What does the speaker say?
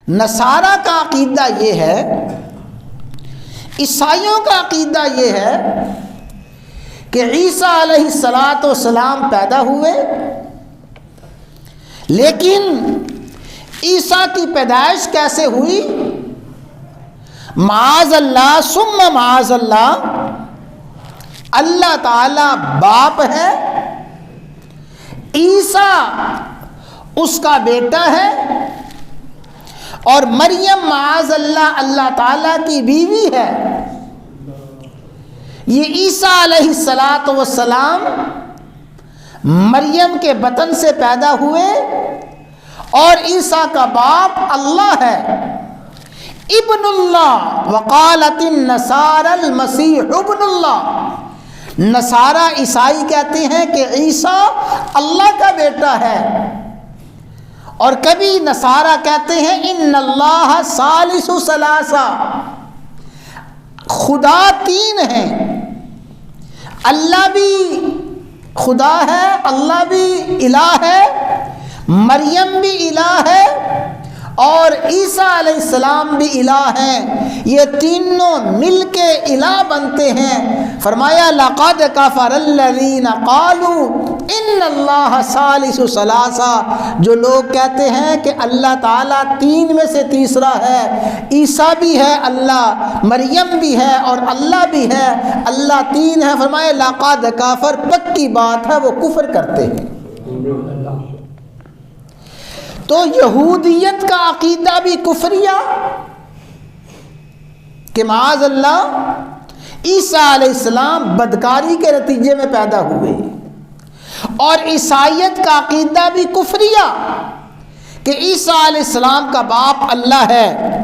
نصارہ کا عقیدہ یہ ہے، عیسائیوں کا عقیدہ یہ ہے کہ عیسیٰ علیہ السلام پیدا ہوئے، لیکن عیسیٰ کی پیدائش کیسے ہوئی؟ معاذ اللہ ثم معاذ اللہ، اللہ تعالی باپ ہے، عیسیٰ اس کا بیٹا ہے، اور مریم معاذ اللہ اللہ تعالیٰ کی بیوی ہے۔ یہ عیسیٰ علیہ السلام مریم کے بطن سے پیدا ہوئے، اور عیسیٰ کا باپ اللہ ہے، ابن اللہ، وقالت النصارى المسیح ابن اللہ۔ نصارہ عیسائی کہتے ہیں کہ عیسیٰ اللہ کا بیٹا ہے، اور کبھی نصارہ کہتے ہیں ان اللہ ثالث ثلاثہ، خدا تین ہیں، اللہ بھی خدا ہے، اللہ بھی الہ ہے، مریم بھی الہ ہے، اور عیسیٰ علیہ السلام بھی الہ ہیں، یہ تینوں مل کے الہ بنتے ہیں۔ فرمایا لقد کفر الذین قالوا ان اللہ ثالث ثلاثہ، جو لوگ کہتے ہیں کہ اللہ تعالیٰ تین میں سے تیسرا ہے، عیسیٰ بھی ہے اللہ، مریم بھی ہے، اور اللہ بھی ہے، اللہ تین ہے، فرمایا لقد کفر، پکی بات ہے وہ کفر کرتے ہیں۔ تو یہودیت کا عقیدہ بھی کفریہ کہ معاذ اللہ عیسیٰ علیہ السلام بدکاری کے نتیجے میں پیدا ہوئے، اور عیسائیت کا عقیدہ بھی کفریہ کہ عیسیٰ علیہ السلام کا باپ اللہ ہے،